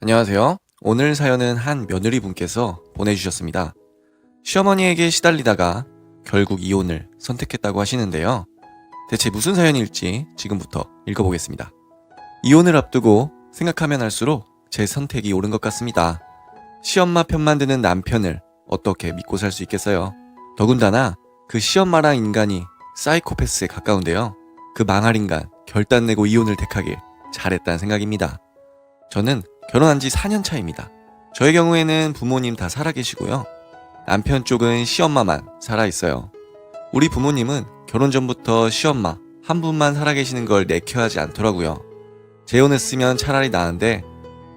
안녕하세요. 오늘 사연은 한 며느리분께서 보내주셨습니다. 시어머니에게 시달리다가 결국 이혼을 선택했다고 하시는데요. 대체 무슨 사연일지 지금부터 읽어보겠습니다. 이혼을 앞두고 생각하면 할수록 제 선택이 옳은 것 같습니다. 시엄마 편만 드는 남편을 어떻게 믿고 살 수 있겠어요? 더군다나 그 시엄마랑 인간이 사이코패스에 가까운데요. 그 망할 인간 결단 내고 이혼을 택하길 잘했다는 생각입니다. 저는 결혼한 지 4년 차입니다. 저의 경우에는 부모님 다 살아계시고요. 남편 쪽은 시엄마만 살아있어요. 우리 부모님은 결혼 전부터 시엄마 한 분만 살아계시는 걸 내켜하지 않더라고요. 재혼했으면 차라리 나은데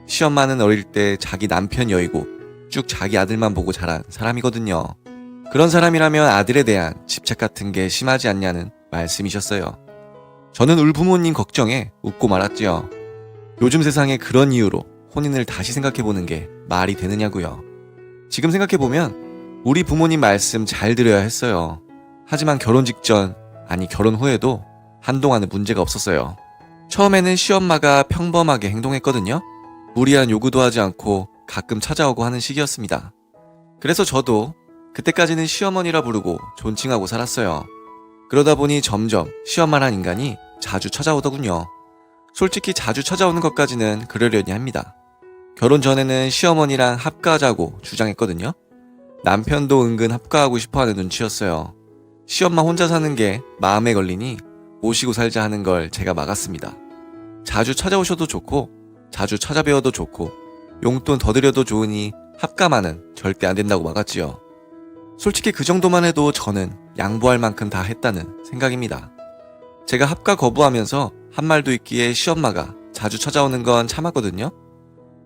시엄마는 어릴 때 자기 남편 여의고 쭉 자기 아들만 보고 자란 사람이거든요. 그런 사람이라면 아들에 대한 집착 같은 게 심하지 않냐는 말씀이셨어요. 저는 울 부모님 걱정에 웃고 말았지요. 요즘 세상에 그런 이유로 혼인을 다시 생각해보는 게 말이 되느냐고요. 지금 생각해보면 우리 부모님 말씀 잘 들어야 했어요. 하지만 결혼 직전, 아니 결혼 후에도 한동안은 문제가 없었어요. 처음에는 시엄마가 평범하게 행동했거든요. 무리한 요구도 하지 않고 가끔 찾아오고 하는 시기였습니다. 그래서 저도 그때까지는 시어머니라 부르고 존칭하고 살았어요. 그러다 보니 점점 시엄마란 인간이 자주 찾아오더군요. 솔직히 자주 찾아오는 것까지는 그러려니 합니다. 결혼 전에는 시어머니랑 합가하자고 주장했거든요. 남편도 은근 합가하고 싶어하는 눈치였어요. 시엄마 혼자 사는 게 마음에 걸리니 모시고 살자 하는 걸 제가 막았습니다. 자주 찾아오셔도 좋고 자주 찾아뵈어도 좋고 용돈 더 드려도 좋으니 합가만은 절대 안 된다고 막았지요. 솔직히 그 정도만 해도 저는 양보할 만큼 다 했다는 생각입니다. 제가 합가 거부하면서 한 말도 있기에 시엄마가 자주 찾아오는 건 참았거든요.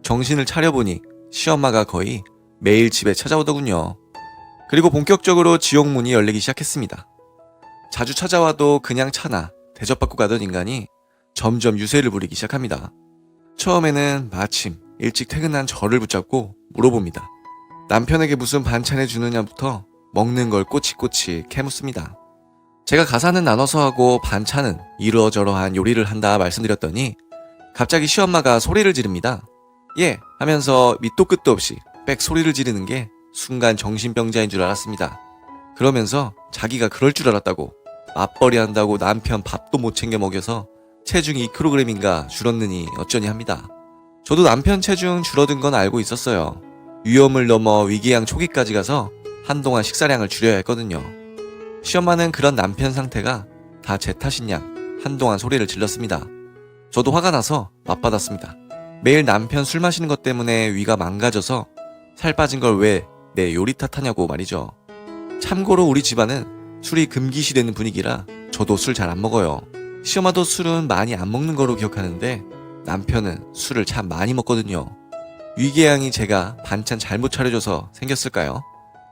정신을 차려보니 시엄마가 거의 매일 집에 찾아오더군요. 그리고 본격적으로 지옥문이 열리기 시작했습니다. 자주 찾아와도 그냥 차나 대접받고 가던 인간이 점점 유세를 부리기 시작합니다. 처음에는 마침 일찍 퇴근한 저를 붙잡고 물어봅니다. 남편에게 무슨 반찬 해주느냐부터 먹는 걸 꼬치꼬치 캐묻습니다. 제가 가사는 나눠서 하고 반찬은 이러저러한 요리를 한다 말씀드렸더니 갑자기 시엄마가 소리를 지릅니다. 예 하면서 밑도 끝도 없이 빽 소리를 지르는 게 순간 정신병자인 줄 알았습니다. 그러면서 자기가 그럴 줄 알았다고 맞벌이 한다고 남편 밥도 못 챙겨 먹여서 체중이 2kg인가 줄었느니 어쩌니 합니다. 저도 남편 체중 줄어든 건 알고 있었어요. 위험을 넘어 위궤양 초기까지 가서 한동안 식사량을 줄여야 했거든요. 시엄마는 그런 남편 상태가 다 제 탓인 양 한동안 소리를 질렀습니다. 저도 화가 나서 맞받았습니다. 매일 남편 술 마시는 것 때문에 위가 망가져서 살 빠진 걸 왜 내 요리 탓하냐고 말이죠. 참고로 우리 집안은 술이 금기시되는 분위기라 저도 술 잘 안 먹어요. 시엄마도 술은 많이 안 먹는 거로 기억하는데 남편은 술을 참 많이 먹거든요. 위궤양이 제가 반찬 잘못 차려줘서 생겼을까요?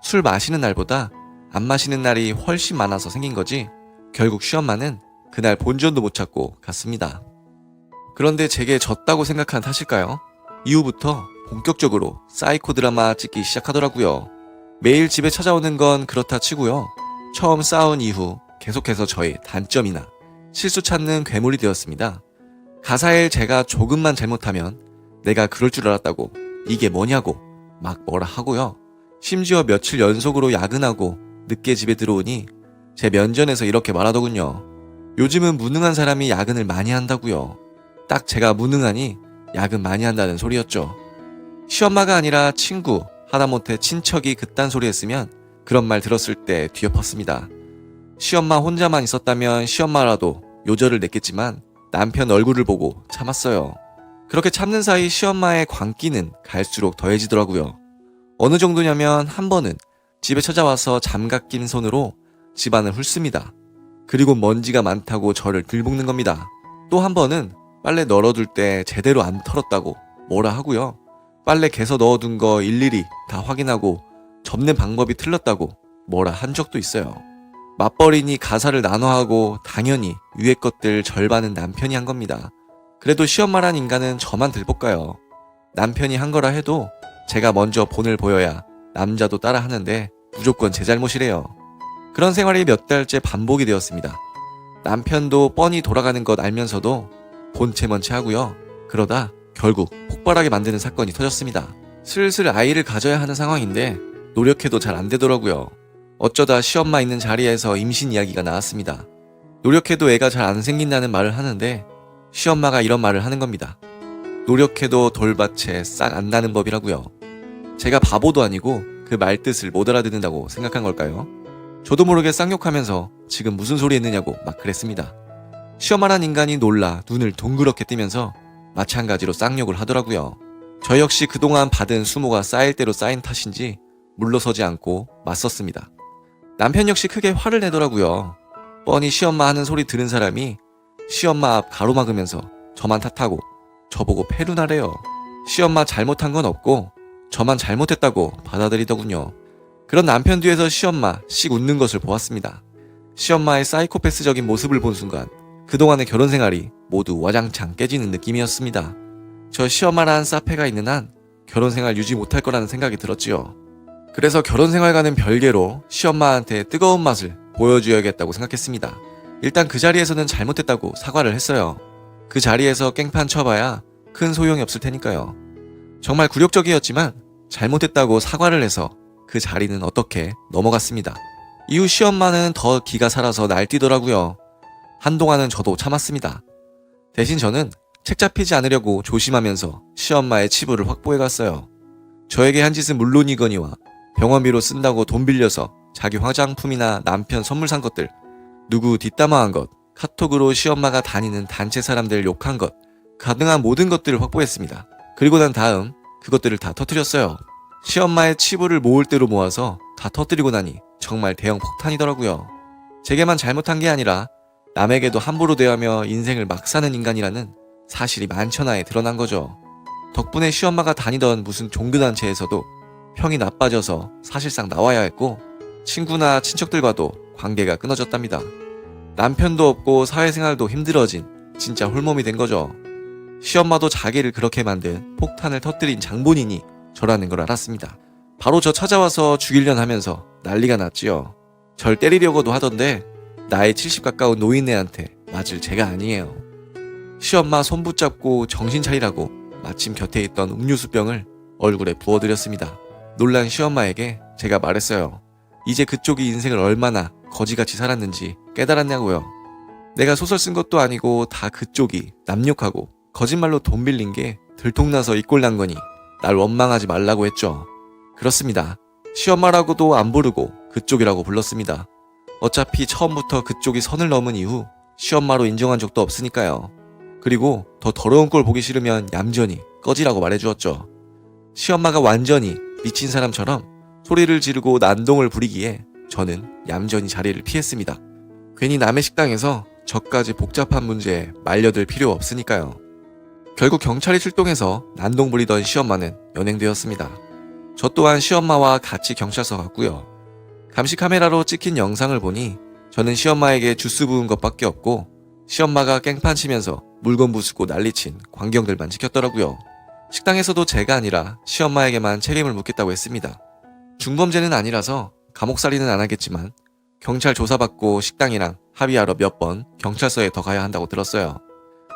술 마시는 날보다 안 마시는 날이 훨씬 많아서 생긴 거지 결국 시엄마는 그날 본전도 못 찾고 갔습니다. 그런데 제게 졌다고 생각한 탓일까요? 이후부터 본격적으로 사이코 드라마 찍기 시작하더라고요. 매일 집에 찾아오는 건 그렇다 치고요. 처음 싸운 이후 계속해서 저의 단점이나 실수 찾는 괴물이 되었습니다. 가사에 제가 조금만 잘못하면 내가 그럴 줄 알았다고 이게 뭐냐고 막 뭐라 하고요. 심지어 며칠 연속으로 야근하고 늦게 집에 들어오니 제 면전에서 이렇게 말하더군요. 요즘은 무능한 사람이 야근을 많이 한다고요. 딱 제가 무능하니 야근 많이 한다는 소리였죠. 시엄마가 아니라 친구, 하다못해 친척이 그딴 소리 했으면 그런 말 들었을 때 뒤엎었습니다. 시엄마 혼자만 있었다면 시엄마라도 요절을 냈겠지만 남편 얼굴을 보고 참았어요. 그렇게 참는 사이 시엄마의 광기는 갈수록 더해지더라고요. 어느 정도냐면 한 번은 집에 찾아와서 장갑 낀 손으로 집안을 훑습니다. 그리고 먼지가 많다고 저를 들볶는 겁니다. 또 한 번은 빨래 널어둘 때 제대로 안 털었다고 뭐라 하고요. 빨래 개서 넣어둔 거 일일이 다 확인하고 접는 방법이 틀렸다고 뭐라 한 적도 있어요. 맞벌이니 가사를 나눠하고 당연히 위에 것들 절반은 남편이 한 겁니다. 그래도 시엄마란 인간은 저만 들볶아요. 남편이 한 거라 해도 제가 먼저 본을 보여야 남자도 따라 하는데 무조건 제 잘못이래요. 그런 생활이 몇 달째 반복이 되었습니다. 남편도 뻔히 돌아가는 것 알면서도 본체먼체 하고요. 그러다 결국 폭발하게 만드는 사건이 터졌습니다. 슬슬 아이를 가져야 하는 상황인데 노력해도 잘 안 되더라고요. 어쩌다 시엄마 있는 자리에서 임신 이야기가 나왔습니다. 노력해도 애가 잘 안 생긴다는 말을 하는데 시엄마가 이런 말을 하는 겁니다. 노력해도 돌밭에 싹 안 나는 법이라고요. 제가 바보도 아니고 그 말뜻을 못 알아듣는다고 생각한 걸까요? 저도 모르게 쌍욕하면서 지금 무슨 소리 했느냐고 막 그랬습니다. 시엄마란 인간이 놀라 눈을 동그랗게 뜨면서 마찬가지로 쌍욕을 하더라고요. 저 역시 그동안 받은 수모가 쌓일 대로 쌓인 탓인지 물러서지 않고 맞섰습니다. 남편 역시 크게 화를 내더라고요. 뻔히 시엄마 하는 소리 들은 사람이 시엄마 앞 가로막으면서 저만 탓하고 저보고 페루나래요. 시엄마 잘못한 건 없고 저만 잘못했다고 받아들이더군요. 그런 남편 뒤에서 시엄마 씩 웃는 것을 보았습니다. 시엄마의 사이코패스적인 모습을 본 순간 그동안의 결혼 생활이 모두 와장창 깨지는 느낌이었습니다. 저 시엄마라는 사페가 있는 한 결혼 생활 유지 못할 거라는 생각이 들었지요. 그래서 결혼 생활과는 별개로 시엄마한테 뜨거운 맛을 보여줘야겠다고 생각했습니다. 일단 그 자리에서는 잘못했다고 사과를 했어요. 그 자리에서 깽판 쳐봐야 큰 소용이 없을 테니까요. 정말 굴욕적이었지만 잘못했다고 사과를 해서 그 자리는 어떻게 넘어갔습니다. 이후 시엄마는 더 기가 살아서 날뛰더라고요. 한동안은 저도 참았습니다. 대신 저는 책 잡히지 않으려고 조심하면서 시엄마의 치부를 확보해갔어요. 저에게 한 짓은 물론이거니와 병원비로 쓴다고 돈 빌려서 자기 화장품이나 남편 선물 산 것들, 누구 뒷담화한 것, 카톡으로 시엄마가 다니는 단체 사람들 욕한 것, 가능한 모든 것들을 확보했습니다. 그리고 난 다음 그것들을 다 터뜨렸어요. 시엄마의 치부를 모을 대로 모아서 다 터뜨리고 나니 정말 대형 폭탄이더라고요. 제게만 잘못한 게 아니라 남에게도 함부로 대하며 인생을 막 사는 인간이라는 사실이 만천하에 드러난 거죠. 덕분에 시엄마가 다니던 무슨 종교단체에서도 평이 나빠져서 사실상 나와야 했고 친구나 친척들과도 관계가 끊어졌답니다. 남편도 없고 사회생활도 힘들어진 진짜 홀몸이 된 거죠. 시엄마도 자기를 그렇게 만든 폭탄을 터뜨린 장본인이 저라는 걸 알았습니다. 바로 저 찾아와서 죽이려 하면서 난리가 났지요. 절 때리려고도 하던데 나이 70 가까운 노인네한테 맞을 제가 아니에요. 시엄마 손 붙잡고 정신 차리라고 마침 곁에 있던 음료수병을 얼굴에 부어드렸습니다. 놀란 시엄마에게 제가 말했어요. 이제 그쪽이 인생을 얼마나 거지같이 살았는지 깨달았냐고요. 내가 소설 쓴 것도 아니고 다 그쪽이 남욕하고 거짓말로 돈 빌린 게 들통나서 이 꼴 난 거니 날 원망하지 말라고 했죠. 그렇습니다. 시엄마라고도 안 부르고 그쪽이라고 불렀습니다. 어차피 처음부터 그쪽이 선을 넘은 이후 시엄마로 인정한 적도 없으니까요. 그리고 더 더러운 꼴 보기 싫으면 얌전히 꺼지라고 말해주었죠. 시엄마가 완전히 미친 사람처럼 소리를 지르고 난동을 부리기에 저는 얌전히 자리를 피했습니다. 괜히 남의 식당에서 저까지 복잡한 문제에 말려들 필요 없으니까요. 결국 경찰이 출동해서 난동 부리던 시엄마는 연행되었습니다. 저 또한 시엄마와 같이 경찰서 갔고요. 감시 카메라로 찍힌 영상을 보니 저는 시엄마에게 주스 부은 것밖에 없고 시엄마가 깽판 치면서 물건 부수고 난리친 광경들만 찍혔더라고요. 식당에서도 제가 아니라 시엄마에게만 책임을 묻겠다고 했습니다. 중범죄는 아니라서 감옥살이는 안 하겠지만 경찰 조사받고 식당이랑 합의하러 몇 번 경찰서에 더 가야 한다고 들었어요.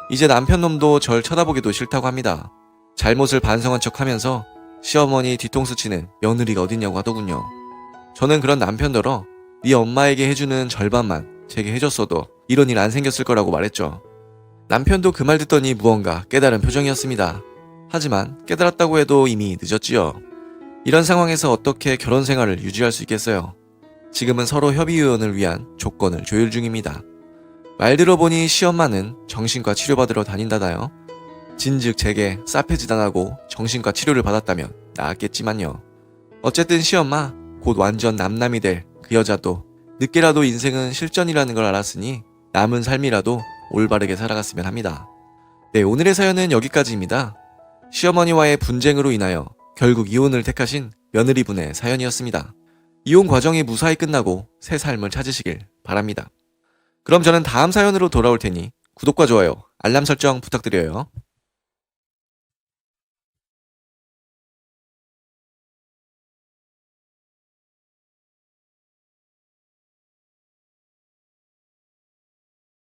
이제 남편 놈도 절 쳐다보기도 싫다고 합니다. 잘못을 반성한 척하면서 시어머니 뒤통수 치는 며느리가 어딨냐고 하더군요. 저는 그런 남편더러 네 엄마에게 해주는 절반만 제게 해줬어도 이런 일 안 생겼을 거라고 말했죠. 남편도 그 말 듣더니 무언가 깨달은 표정이었습니다. 하지만 깨달았다고 해도 이미 늦었지요. 이런 상황에서 어떻게 결혼 생활을 유지할 수 있겠어요. 지금은 서로 협의의원을 위한 조건을 조율 중입니다. 말 들어보니 시엄마는 정신과 치료받으러 다닌다나요? 진즉 제게 사페지단하고 정신과 치료를 받았다면 나았겠지만요. 어쨌든 시엄마 곧 완전 남남이 될 그 여자도 늦게라도 인생은 실전이라는 걸 알았으니 남은 삶이라도 올바르게 살아갔으면 합니다. 네, 오늘의 사연은 여기까지입니다. 시어머니와의 분쟁으로 인하여 결국 이혼을 택하신 며느리분의 사연이었습니다. 이혼 과정이 무사히 끝나고 새 삶을 찾으시길 바랍니다. 그럼 저는 다음 사연으로 돌아올 테니 구독과 좋아요, 알람 설정 부탁드려요.